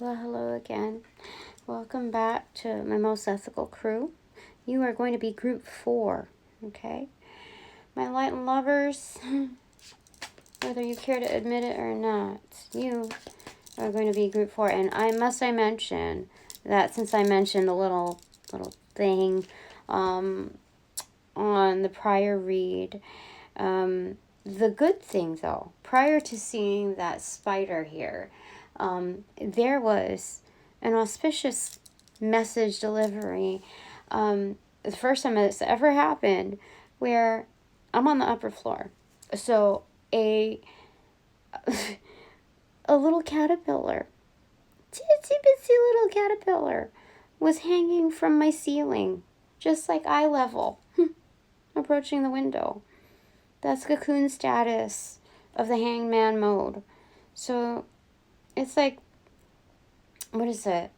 Well, hello again. Welcome back to my most ethical crew. You are going to be group 4, okay? My light lovers, whether you care to admit it or not, you are going to be group 4. And I mention that since I mentioned a little thing on the prior read, the good thing though, prior to seeing that spider here, there was an auspicious message delivery. The first time it's ever happened where I'm on the upper floor. So a little caterpillar, itsy bitsy little caterpillar, was hanging from my ceiling, just like eye level, approaching the window. That's cocoon status of the hangman mode. So it's like, what is it?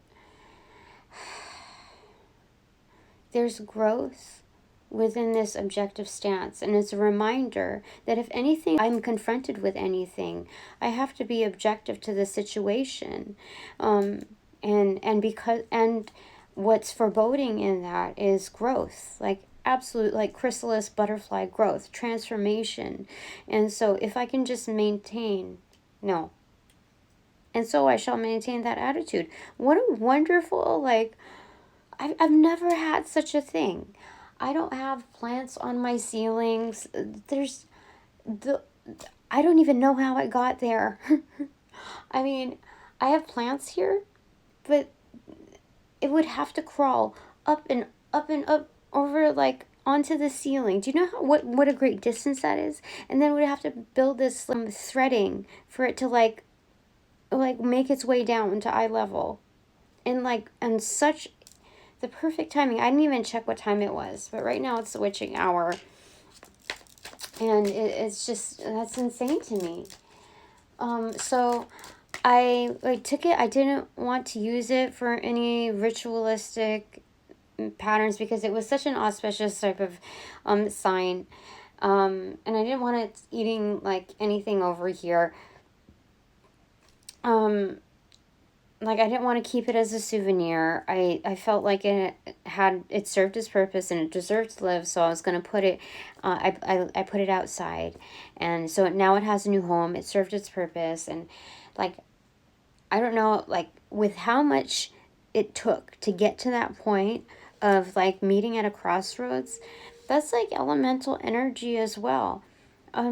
There's growth within this objective stance, and it's a reminder that if anything, I'm confronted with anything, I have to be objective to the situation, and what's foreboding in that is growth, like absolute, like chrysalis butterfly growth, transformation. And so if I can just maintain, no, and so I shall maintain that attitude. What a wonderful, like, I've never had such a thing. I don't have plants on my ceilings. I don't even know how it got there. I mean, I have plants here, but it would have to crawl up and up and up over, like, onto the ceiling. Do you know what a great distance that is? And then we'd have to build this threading for it to like make its way down to eye level. And such the perfect timing. I didn't even check what time it was, but right now it's the witching hour. And it's just, that's insane to me. So I took it. I didn't want to use it for any ritualistic patterns because it was such an auspicious type of sign. And I didn't want it eating like anything over here. Like, I didn't want to keep it as a souvenir. I felt like it served its purpose and it deserved to live, so I was going to put it, I put it outside. And so now it has a new home. It served its purpose. And, like, I don't know, like, with how much it took to get to that point of, like, meeting at a crossroads, that's, like, elemental energy as well.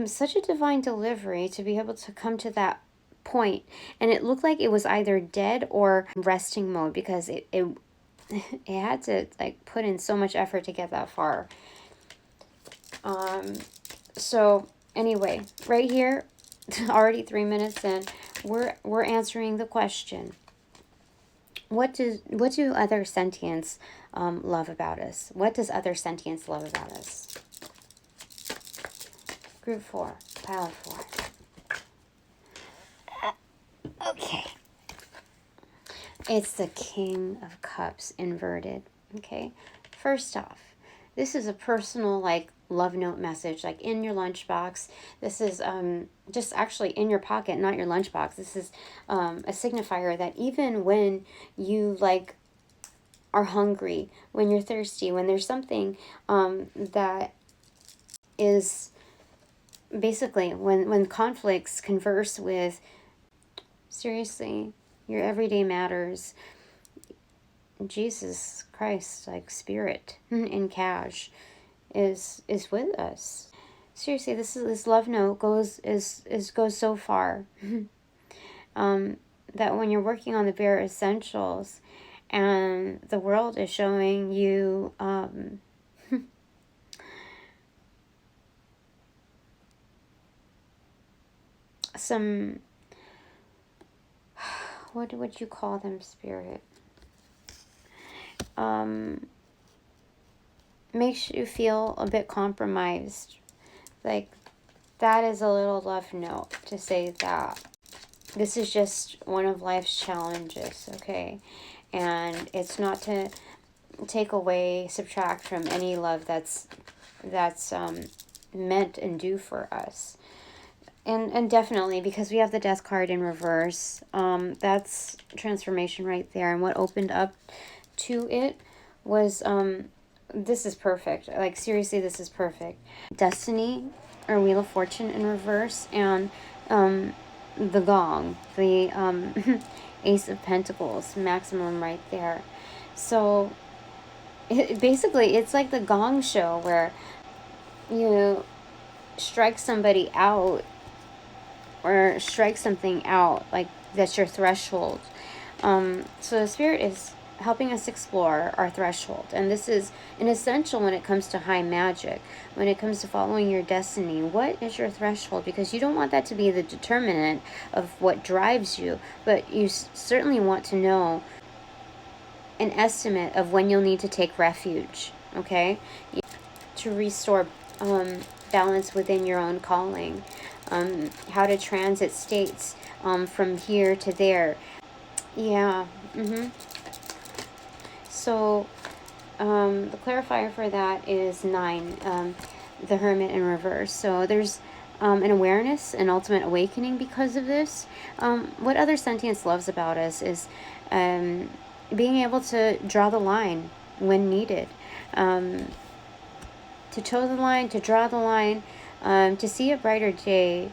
Such a divine delivery to be able to come to that point. And it looked like it was either dead or resting mode because it had to like put in so much effort to get that far. So anyway, right here, already 3 minutes in, we're answering the question. What do other sentients love about us? What does other sentience love about us? Group 4, pile 4. Okay. It's the King of Cups inverted. Okay. First off, this is a personal, like, love note message, like in your lunchbox. This is just actually in your pocket, not your lunchbox. This is a signifier that even when you, like, are hungry, when you're thirsty, when there's something that is basically when conflicts converse with, seriously, your everyday matters, Jesus Christ, like spirit in cash, is with us. Seriously, this love note goes so far that when you're working on the bare essentials and the world is showing you some, what would you call them, spirit? Makes you feel a bit compromised. Like, that is a little love note to say that this is just one of life's challenges, okay? And it's not to take away, subtract from any love that's meant and due for us. And definitely, because we have the death card in reverse, that's transformation right there. And what opened up to it was, this is perfect. Like, seriously, this is perfect. Destiny, or Wheel of Fortune in reverse, and the gong, the Ace of Pentacles, maximum right there. So, basically, it's like the gong show where you strike somebody out, or strike something out, like that's your threshold. So the Spirit is helping us explore our threshold, and this is an essential when it comes to high magic, when it comes to following your destiny. What is your threshold? Because you don't want that to be the determinant of what drives you, but you certainly want to know an estimate of when you'll need to take refuge, okay, to restore balance within your own calling. How to transit states from here to there. Yeah. So the clarifier for that is 9, the Hermit in reverse. So there's an awareness, an ultimate awakening because of this. What other Sentience loves about us is being able to draw the line when needed. To toe the line, to draw the line, to see a brighter day,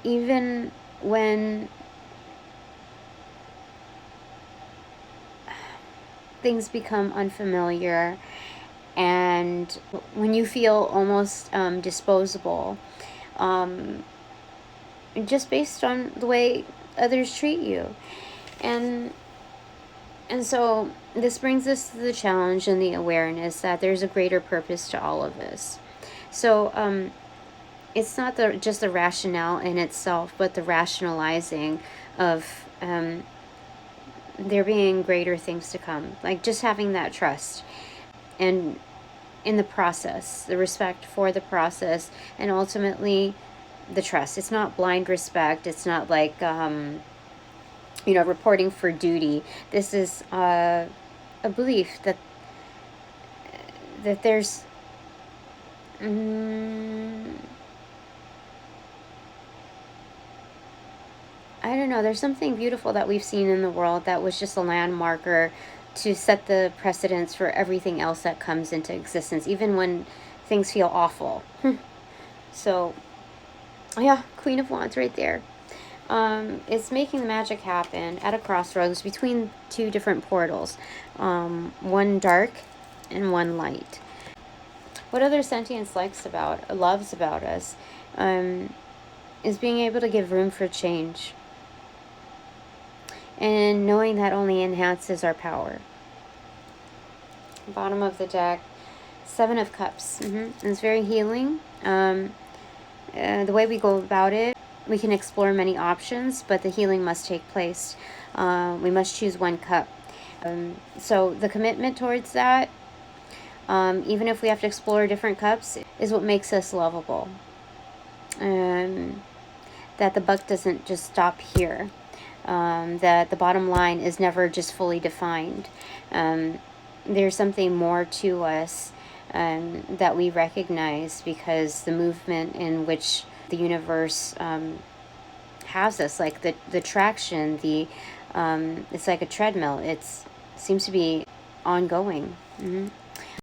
even when things become unfamiliar and when you feel almost disposable, just based on the way others treat you. And so this brings us to the challenge and the awareness that there's a greater purpose to all of this. So it's not just the rationale in itself, but the rationalizing of there being greater things to come. Like just having that trust and in the process, the respect for the process, and ultimately the trust. It's not blind respect. It's not like, reporting for duty. This is a belief that there's I don't know, there's something beautiful that we've seen in the world that was just a landmarker to set the precedence for everything else that comes into existence, even when things feel awful. So, yeah, Queen of Wands right there. It's making the magic happen at a crossroads between two different portals, one dark and one light. What other Sentience loves about us, is being able to give room for change, and knowing that only enhances our power. Bottom of the deck, 7 of Cups. It's very healing. The way we go about it, we can explore many options, but the healing must take place. We must choose one cup. So the commitment towards that, even if we have to explore different cups, is what makes us lovable. That the buck doesn't just stop here. That the bottom line is never just fully defined. There's something more to us that we recognize, because the movement in which the universe has us, like the traction, it's like a treadmill. It seems to be ongoing.